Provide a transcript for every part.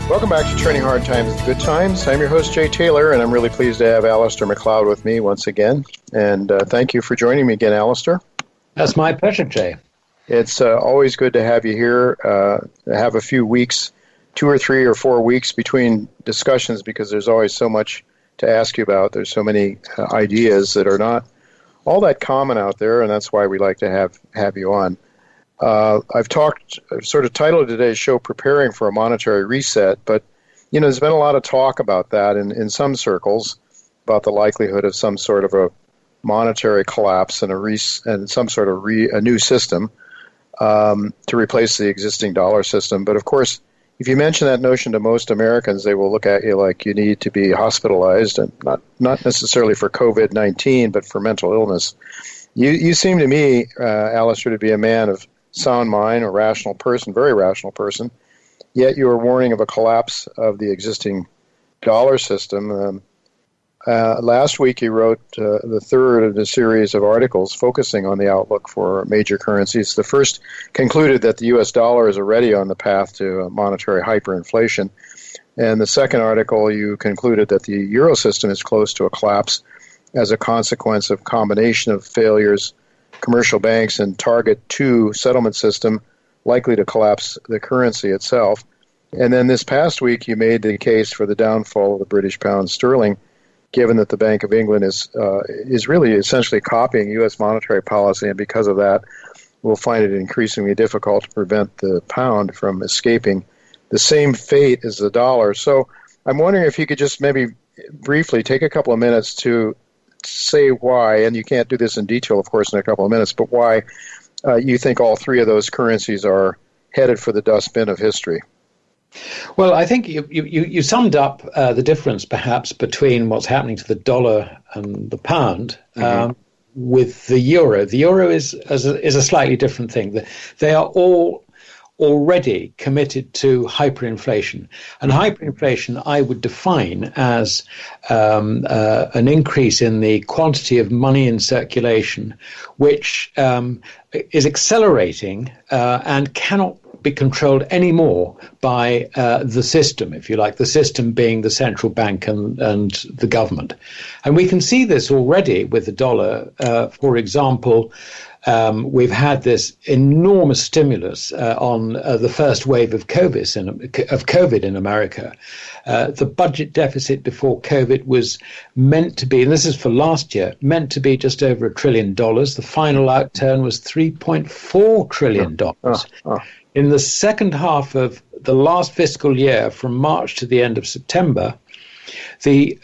Welcome back to Turning Hard Times into Good Times. I'm your host, Jay Taylor, and I'm really pleased to have Alasdair Macleod with me once again. And thank you for joining me again, Alasdair. That's my pleasure, Jay. It's always good to have you here, have a few weeks, 2 or 3 or 4 weeks between discussions, because there's always so much to ask you about. There's so many ideas that are not all that common out there, and that's why we like to have you on. I've sort of titled today's show Preparing for a Monetary Reset, but there's been a lot of talk about that in some circles, about the likelihood of some sort of a monetary collapse and some sort of a new system to replace the existing dollar system. But of course, if you mention that notion to most Americans, they will look at you like you need to be hospitalized, and not necessarily for COVID-19, but for mental illness. You seem to me, Alasdair, to be a man of sound mind, a rational person, very rational person, yet you are warning of a collapse of the existing dollar system. Last week you wrote the third of the series of articles focusing on the outlook for major currencies. The first concluded that the U.S. dollar is already on the path to monetary hyperinflation. And the second article, you concluded that the euro system is close to a collapse as a consequence of combination of failures, commercial banks, and Target 2 settlement system likely to collapse the currency itself. And then this past week, you made the case for the downfall of the British pound sterling, given that the Bank of England is really essentially copying U.S. monetary policy, and because of that, we'll find it increasingly difficult to prevent the pound from escaping the same fate as the dollar. So I'm wondering if you could just maybe briefly take a couple of minutes to say why, and you can't do this in detail, of course, in a couple of minutes, but why you think all three of those currencies are headed for the dustbin of history. Well, I think you summed up the difference, perhaps, between what's happening to the dollar and the pound with the euro. The euro is a slightly different thing. They are all already committed to hyperinflation. And hyperinflation I would define as an increase in the quantity of money in circulation, which is accelerating and cannot be controlled anymore by the system, if you like, the system being the central bank and the government. And we can see this already with the dollar. For example, we've had this enormous stimulus on the first wave of COVID in America. The budget deficit before COVID was meant to be, and this is for last year, meant to be just over $1 trillion. The final outturn was $3.4 trillion. In the second half of the last fiscal year, from March to the end of September, the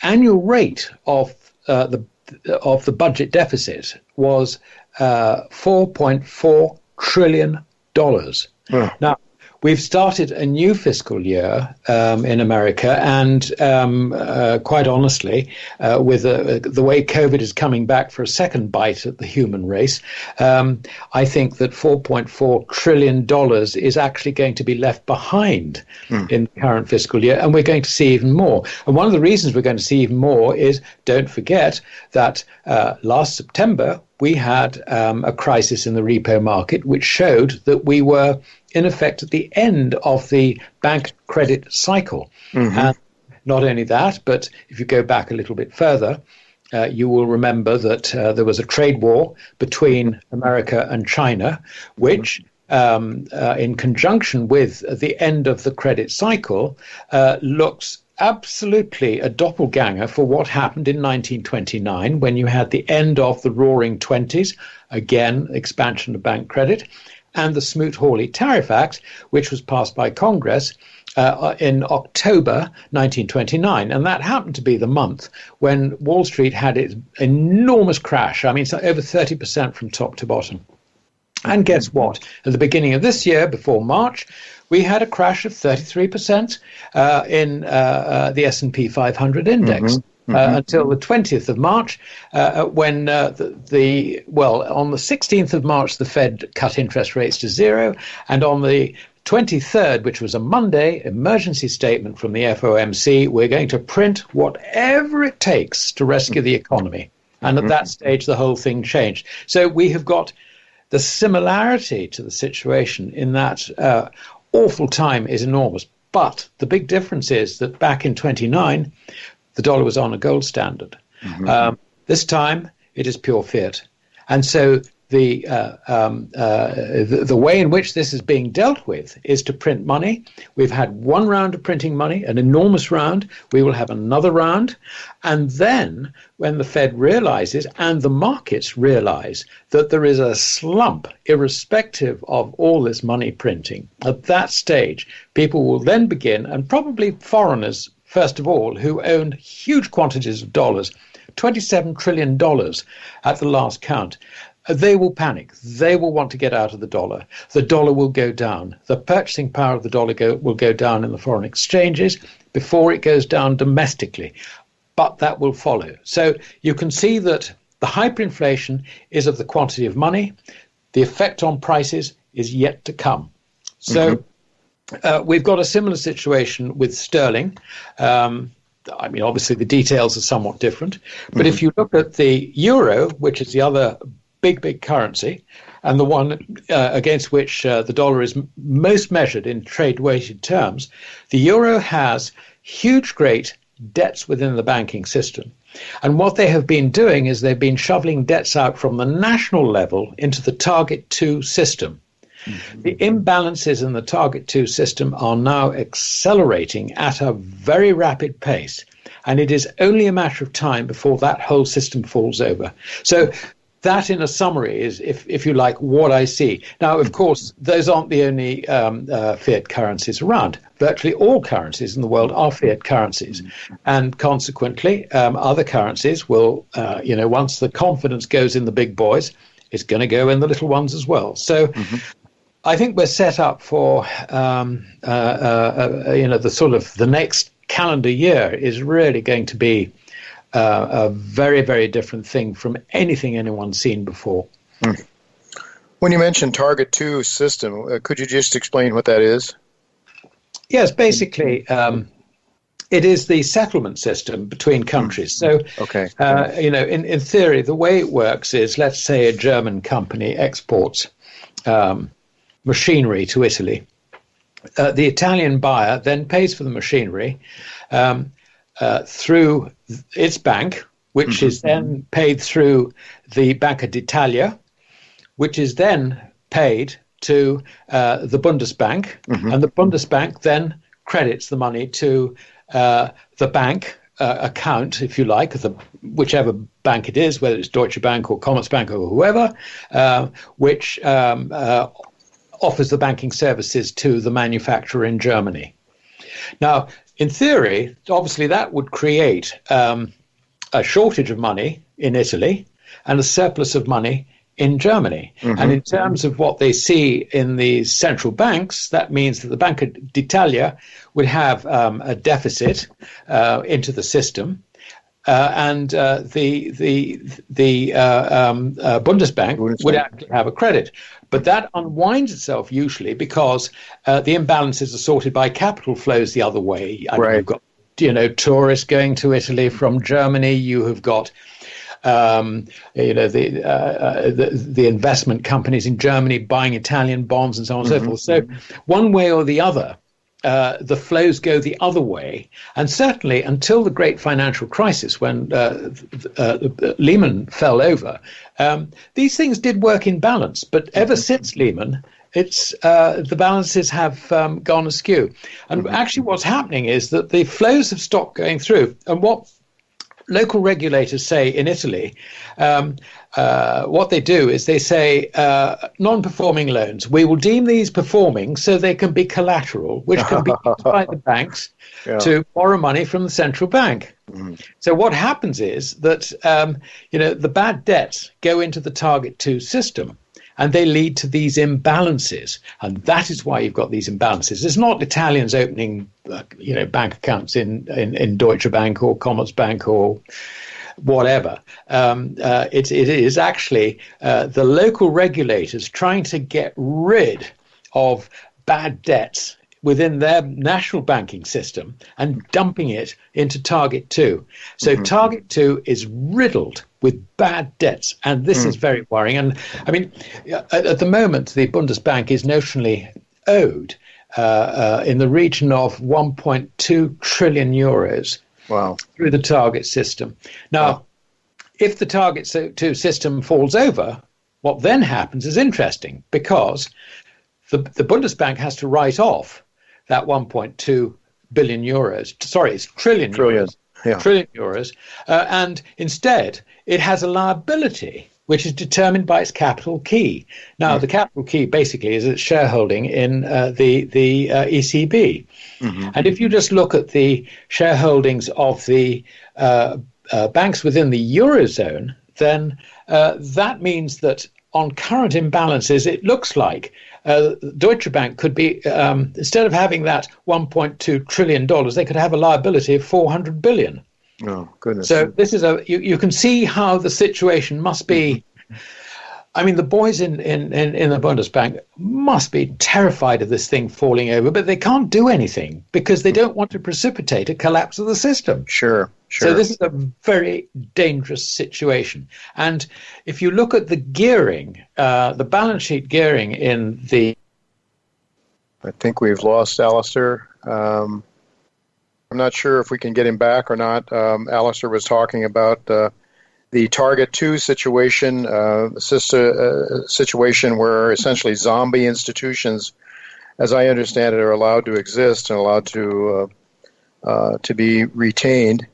annual rate of the budget deficit was $4.4 trillion. Now, we've started a new fiscal year in America, and quite honestly, with the way COVID is coming back for a second bite at the human race, I think that $4.4 trillion is actually going to be left behind in the current fiscal year, and we're going to see even more. And one of the reasons we're going to see even more is, don't forget that last September, we had a crisis in the repo market, which showed that we were, in effect, at the end of the bank credit cycle. And not only that, but if you go back a little bit further, you will remember that there was a trade war between America and China, which, in conjunction with the end of the credit cycle, looks absolutely a doppelganger for what happened in 1929, when you had the end of the Roaring Twenties, again, expansion of bank credit, and the Smoot-Hawley Tariff Act, which was passed by Congress in October 1929. And that happened to be the month when Wall Street had its enormous crash. I mean, so over 30% from top to bottom. And guess what? At the beginning of this year, before March, we had a crash of 33% in the S&P 500 index. Until the 20th of March, when on the 16th of March, the Fed cut interest rates to zero. And on the 23rd, which was a Monday, emergency statement from the FOMC, we're going to print whatever it takes to rescue the economy. And at that stage, the whole thing changed. So we have got the similarity to the situation in that awful time is enormous. But the big difference is that back in 29, the dollar was on a gold standard. This time, it is pure fiat. And so the way in which this is being dealt with is to print money. We've had one round of printing money, an enormous round. We will have another round. And then when the Fed realizes and the markets realize that there is a slump, irrespective of all this money printing, at that stage, people will then begin, and probably foreigners, first of all, who own huge quantities of dollars, $27 trillion at the last count, they will panic. They will want to get out of the dollar. The dollar will go down. The purchasing power of the dollar will go down in the foreign exchanges before it goes down domestically. But that will follow. So you can see that the hyperinflation is of the quantity of money. The effect on prices is yet to come. So we've got a similar situation with sterling. Obviously the details are somewhat different. But if you look at the euro, which is the other big currency, and the one against which the dollar is most measured in trade-weighted terms, the euro has huge, great debts within the banking system. And what they have been doing is they've been shoveling debts out from the national level into the Target 2 system. The imbalances in the Target 2 system are now accelerating at a very rapid pace. And it is only a matter of time before that whole system falls over. So that, in a summary, is, if you like, what I see. Now, of course, those aren't the only fiat currencies around. Virtually all currencies in the world are fiat currencies. And consequently, other currencies will, once the confidence goes in the big boys, it's going to go in the little ones as well. So I think we're set up for, the next calendar year is really going to be a very, very different thing from anything anyone's seen before. When you mentioned Target 2 system, could you just explain what that is? Yes, basically, it is the settlement system between countries. So, in theory, the way it works is, let's say a German company exports machinery to Italy. The Italian buyer then pays for the machinery through its bank, which is then paid through the Banca d'Italia, which is then paid to the Bundesbank, and the Bundesbank then credits the money to the bank account, if you like, of whichever bank it is, whether it's Deutsche Bank or Commerzbank or whoever, which offers the banking services to the manufacturer in Germany. Now, in theory, obviously that would create a shortage of money in Italy and a surplus of money in Germany. And in terms of what they see in the central banks, that means that the Banca d'Italia would have a deficit into the system, and the Bundesbank would actually have a credit. But that unwinds itself usually because the imbalances are sorted by capital flows the other way. You've got, tourists going to Italy from Germany. You have got, the investment companies in Germany buying Italian bonds and so on and so forth. So one way or the other, the flows go the other way. And certainly until the great financial crisis, when Lehman fell over, these things did work in balance. But ever since Lehman, the balances have gone askew. And actually what's happening is that the flows have stopped going through. And what local regulators say in Italy, what they do is they say non-performing loans, we will deem these performing so they can be collateral, which can be used by the banks to borrow money from the central bank. So what happens is that the bad debts go into the Target 2 system, and they lead to these imbalances. And that is why you've got these imbalances. It's not Italians opening, bank accounts in Deutsche Bank or Commerzbank or whatever. It is actually the local regulators trying to get rid of bad debts within their national banking system and dumping it into Target 2. So Target 2 is riddled with bad debts, and this is very worrying. And I mean, at the moment, the Bundesbank is notionally owed in the region of 1.2 trillion euros. Wow. Through the target system. Now, if the target system falls over, what then happens is interesting, because the Bundesbank has to write off that 1.2 billion euros. Sorry, it's trillion. Euros. Yeah. Trillion euros. And instead, it has a liability which is determined by its capital key. Now, the capital key basically is its shareholding in the ECB. Mm-hmm. And if you just look at the shareholdings of the banks within the Eurozone, then that means that on current imbalances, it looks like Deutsche Bank could be, instead of having that $1.2 trillion, they could have a liability of 400 billion. Oh, goodness. So this is you can see how the situation must be. I mean, the boys in the Bundesbank must be terrified of this thing falling over, but they can't do anything because they don't want to precipitate a collapse of the system. Sure. So this is a very dangerous situation. And if you look at the gearing, the balance sheet gearing in the... I think we've lost Alasdair. I'm not sure if we can get him back or not. Alasdair was talking about the Target 2 situation, situation where essentially zombie institutions, as I understand it, are allowed to exist and allowed to be retained.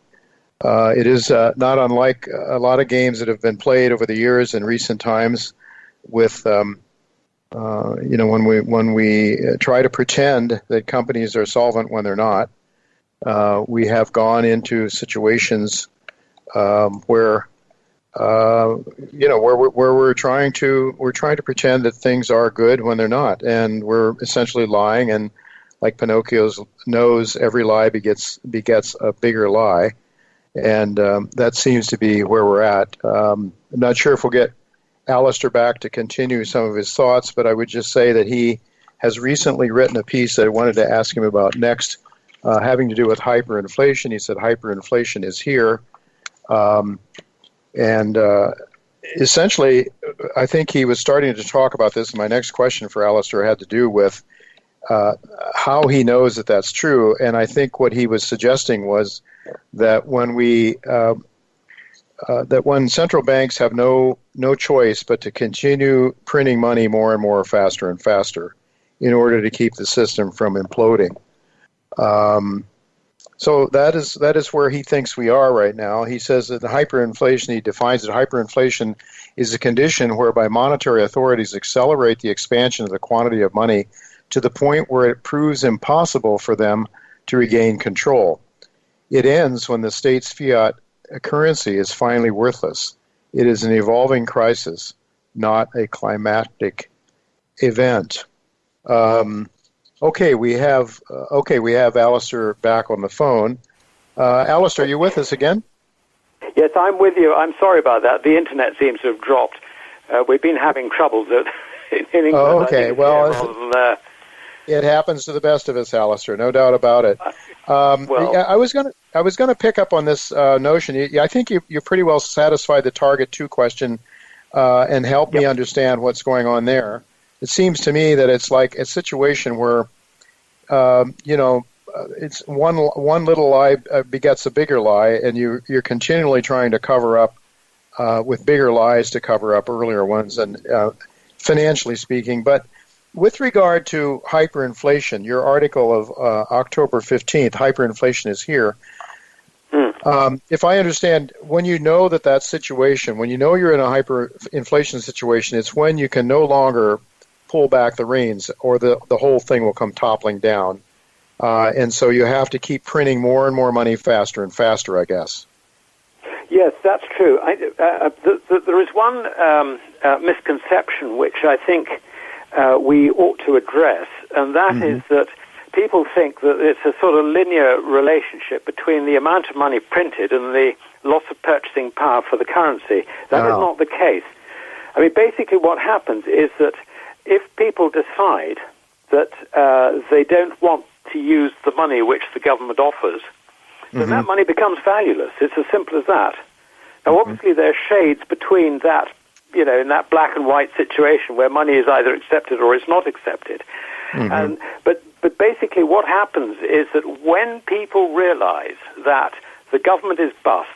It is not unlike a lot of games that have been played over the years in recent times with, when we try to pretend that companies are solvent when they're not. We have gone into situations where we're trying to pretend that things are good when they're not, and we're essentially lying. And like Pinocchio's nose, every lie begets a bigger lie, and that seems to be where we're at. I'm not sure if we'll get Alasdair back to continue some of his thoughts, but I would just say that he has recently written a piece that I wanted to ask him about next, having to do with hyperinflation. He said hyperinflation is here. And essentially, I think he was starting to talk about this. My next question for Alasdair had to do with how he knows that that's true. And I think what he was suggesting was that when when central banks have no choice but to continue printing money more and more, faster and faster, in order to keep the system from imploding. So that is where he thinks we are right now. He says that the hyperinflation, he defines that hyperinflation is a condition whereby monetary authorities accelerate the expansion of the quantity of money to the point where it proves impossible for them to regain control. It ends when the state's fiat currency is finally worthless. It is an evolving crisis, not a climactic event. Okay, we have Alasdair back on the phone. Alasdair, are you with us again? Yes, I'm with you. I'm sorry about that. The internet seems to have dropped. We've been having troubles in England. Oh, okay. Well, it happens to the best of us, Alasdair. No doubt about it. I was going to pick up on this notion. I think you pretty well satisfied the Target 2 question and helped me understand what's going on there. It seems to me that it's like a situation where, it's one little lie begets a bigger lie, and you're continually trying to cover up with bigger lies to cover up earlier ones, and financially speaking. But with regard to hyperinflation, your article of October 15th, hyperinflation is here. If I understand, when you know that situation, when you know you're in a hyperinflation situation, it's when you can no longer pull back the reins, or the whole thing will come toppling down. And so you have to keep printing more and more money faster and faster, I guess. Yes, that's true. There is one misconception which I think we ought to address, and that is that people think that it's a sort of linear relationship between the amount of money printed and the loss of purchasing power for the currency. That is not the case. I mean, basically what happens is that if people decide that they don't want to use the money which the government offers, then that money becomes valueless. It's as simple as that. Now, obviously, there are shades between that, in that black and white situation where money is either accepted or it's not accepted. But But basically what happens is that when people realize that the government is bust,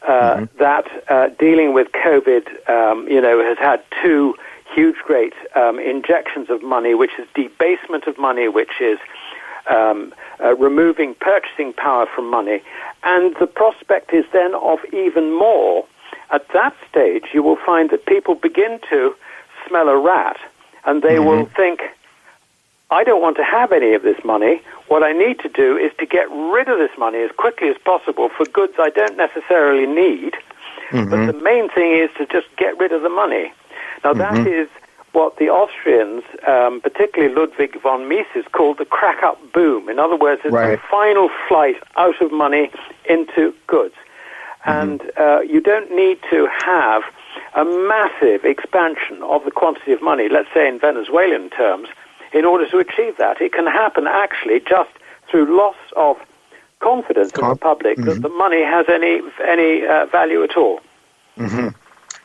that dealing with COVID, has had two huge, great injections of money, which is debasement of money, which is removing purchasing power from money. And the prospect is then of even more. At that stage, you will find that people begin to smell a rat, and they will think, I don't want to have any of this money. What I need to do is to get rid of this money as quickly as possible for goods I don't necessarily need. But the main thing is to just get rid of the money. Now, that is what the Austrians, particularly Ludwig von Mises, called the crack-up boom. In other words, it's the final flight out of money into goods. And you don't need to have a massive expansion of the quantity of money, let's say in Venezuelan terms, in order to achieve that. It can happen actually just through loss of confidence in the public that the money has any value at all.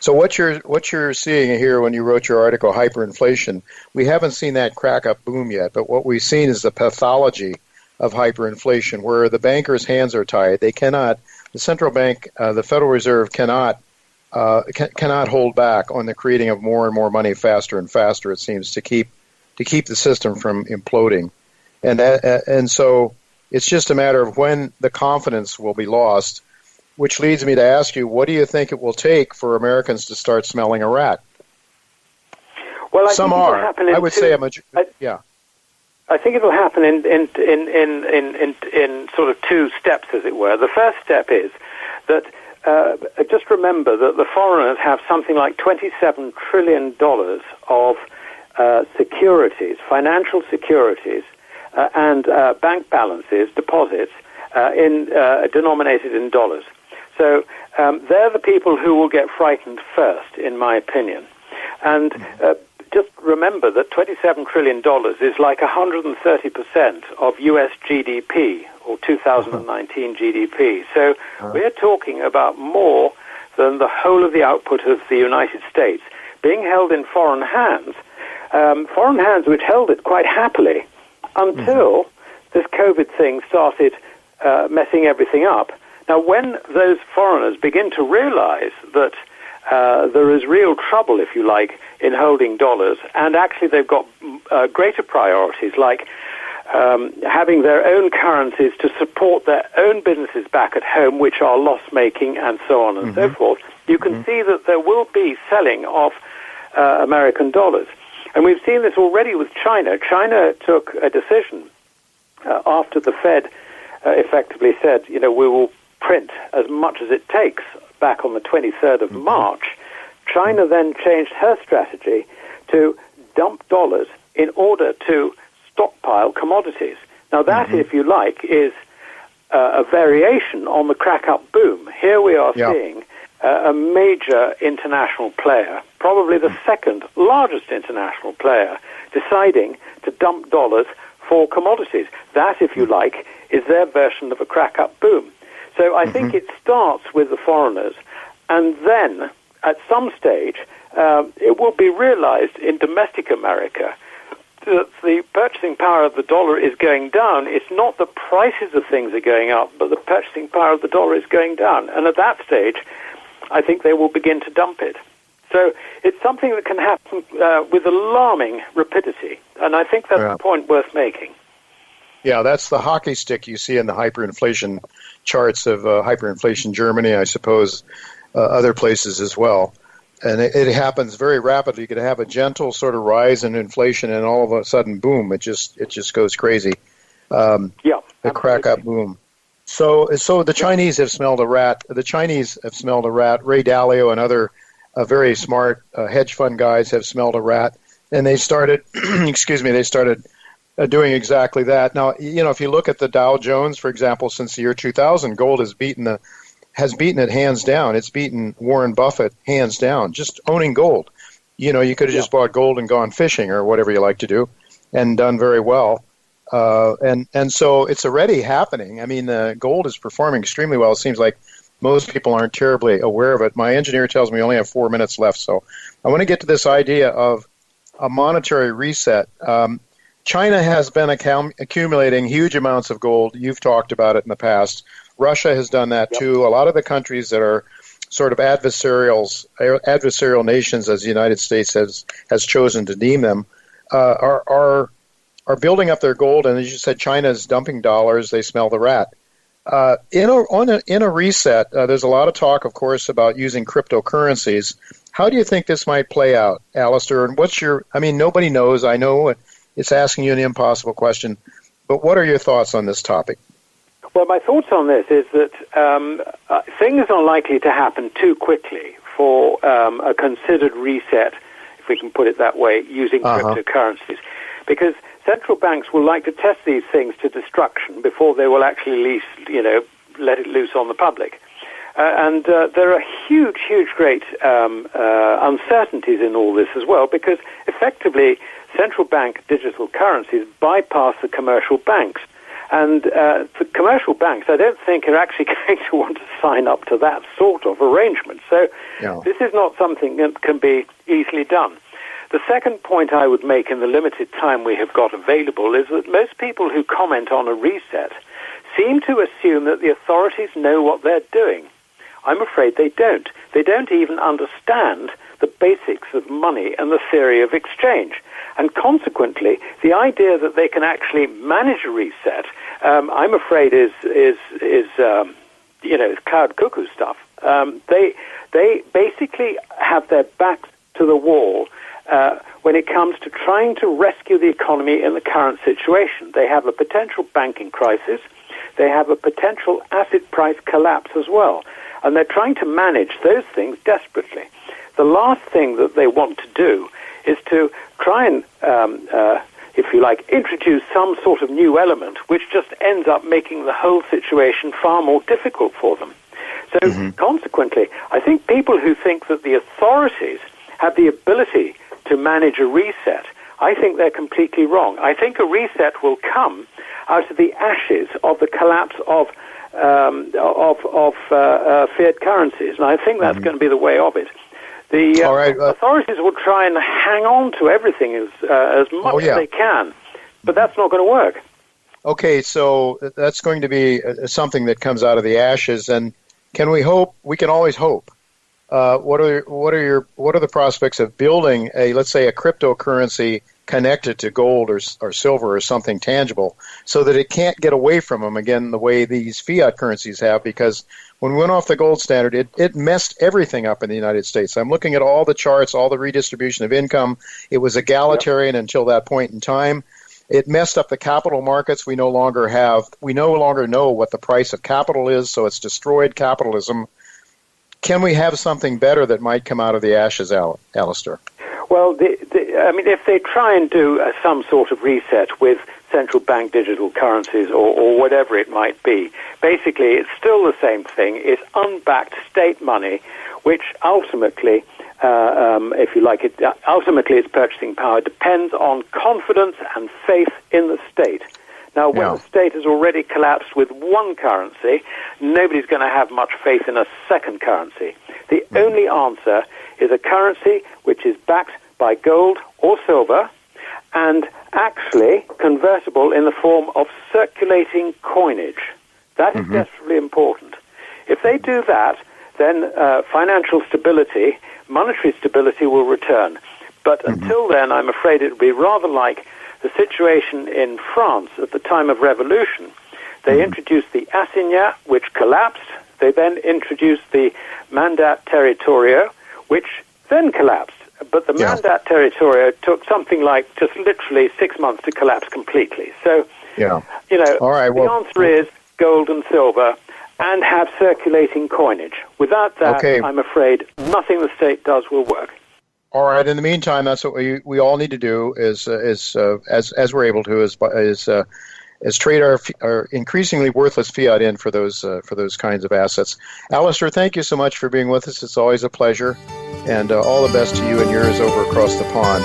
So what you're seeing here when you wrote your article, Hyperinflation, we haven't seen that crack-up boom yet, but what we've seen is the pathology of hyperinflation, where the bankers' hands are tied. They cannot, the central bank, the Federal Reserve cannot hold back on the creating of more and more money faster and faster, it seems, to keep the system from imploding. And so it's just a matter of when the confidence will be lost, which leads me to ask you, what do you think it will take for Americans to start smelling a rat? Well, Some are. I would say yeah. I think it will happen in sort of two steps, as it were. The first step is that just remember that the foreigners have something like $27 trillion of securities, financial securities, and bank balances, deposits, denominated in dollars. So they're the people who will get frightened first, in my opinion. And just remember that $27 trillion is like 130% of U.S. GDP, or 2019 GDP. So we're talking about more than the whole of the output of the United States being held in foreign hands which held it quite happily until this COVID thing started messing everything up. Now, when those foreigners begin to realize that there is real trouble, if you like, in holding dollars, and actually they've got greater priorities, like having their own currencies to support their own businesses back at home, which are loss-making, and so on and so forth, you can see that there will be selling of American dollars. And we've seen this already with China. China took a decision after the Fed effectively said, we will print as much as it takes back on the 23rd of March. China then changed her strategy to dump dollars in order to stockpile commodities. Now that, if you like, is a variation on the crack-up boom. Here we are seeing a major international player, probably the second largest international player, deciding to dump dollars for commodities. That, if you like, is their version of a crack-up boom. So I think it starts with the foreigners, and then at some stage it will be realized in domestic America that the purchasing power of the dollar is going down. It's not the prices of things are going up, but the purchasing power of the dollar is going down. And at that stage, I think they will begin to dump it. So it's something that can happen with alarming rapidity, and I think that's a point worth making. Yeah, that's the hockey stick you see in the hyperinflation charts of hyperinflation Germany, I suppose, other places as well. And it happens very rapidly. You could have a gentle sort of rise in inflation, and all of a sudden, boom! It just goes crazy. The crack-up boom. So the Chinese have smelled a rat. The Chinese have smelled a rat. Ray Dalio and other very smart hedge fund guys have smelled a rat, and they started. They started doing exactly that. Now, if you look at the Dow Jones, for example, since the year 2000, gold has beaten it hands down. It's beaten Warren Buffett hands down, just owning gold. You could have just bought gold and gone fishing or whatever you like to do and done very well. And so it's already happening. I mean, gold is performing extremely well. It seems like most people aren't terribly aware of it. My engineer tells me we only have 4 minutes left, so I want to get to this idea of a monetary reset. China has been accumulating huge amounts of gold. You've talked about it in the past. Russia has done that too. A lot of the countries that are sort of adversarial nations, as the United States has chosen to deem them, are building up their gold. And as you said, China is dumping dollars. They smell the rat. In a reset, there's a lot of talk, of course, about using cryptocurrencies. How do you think this might play out, Alasdair? And nobody knows. I know it's asking you an impossible question, but what are your thoughts on this topic? Well, my thoughts on this is that things are likely to happen too quickly for a considered reset, if we can put it that way, using cryptocurrencies. Because central banks will like to test these things to destruction before they will actually let it loose on the public. And there are huge, great uncertainties in all this as well, because effectively central bank digital currencies bypass the commercial banks. And the commercial banks, I don't think, are actually going to want to sign up to that sort of arrangement. So This is not something that can be easily done. The second point I would make in the limited time we have got available is that most people who comment on a reset seem to assume that the authorities know what they're doing. I'm afraid they don't. They don't even understand the basics of money and the theory of exchange. And consequently, the idea that they can actually manage a reset, I'm afraid is cloud cuckoo stuff. They basically have their backs to the wall when it comes to trying to rescue the economy in the current situation. They have a potential banking crisis. They have a potential asset price collapse as well. And they're trying to manage those things desperately. The last thing that they want to do is to try and, if you like, introduce some sort of new element which just ends up making the whole situation far more difficult for them. So consequently, I think people who think that the authorities have the ability to manage a reset, I think they're completely wrong. I think a reset will come out of the ashes of the collapse of fiat currencies, and I think that's going to be the way of it. The authorities will try and hang on to everything as much as they can, but that's not going to work. Okay, so that's going to be something that comes out of the ashes, and can we hope? We can always hope. What are the prospects of building let's say a cryptocurrency connected to gold or silver or something tangible, so that it can't get away from them again the way these fiat currencies have? Because when we went off the gold standard, it messed everything up in the United States. I'm looking at all the charts, all the redistribution of income. It was egalitarian until that point in time. It messed up the capital markets. We no longer know what the price of capital is, so it's destroyed capitalism. Can we have something better that might come out of the ashes, Alasdair? Well, if they try and do some sort of reset with central bank digital currencies or whatever it might be, basically it's still the same thing. It's unbacked state money, which ultimately, if you like it, ultimately its purchasing power depends on confidence and faith in the state. Now, when the state has already collapsed with one currency, nobody's going to have much faith in a second currency. The only answer is a currency which is backed by gold or silver and actually convertible in the form of circulating coinage. That is desperately important. If they do that, then financial stability, monetary stability will return. But until then, I'm afraid it would be rather like the situation in France at the time of revolution. They introduced the assignat, which collapsed. They then introduced the mandat territoriaux, which then collapsed. But the mandat territoriaux took something like just literally 6 months to collapse completely. So, All right, the answer is gold and silver and have circulating coinage. Without that, I'm afraid nothing the state does will work. All right. In the meantime, that's what we all need to do is as we're able to is trade our increasingly worthless fiat in for those kinds of assets. Alasdair, thank you so much for being with us. It's always a pleasure, and all the best to you and yours over across the pond.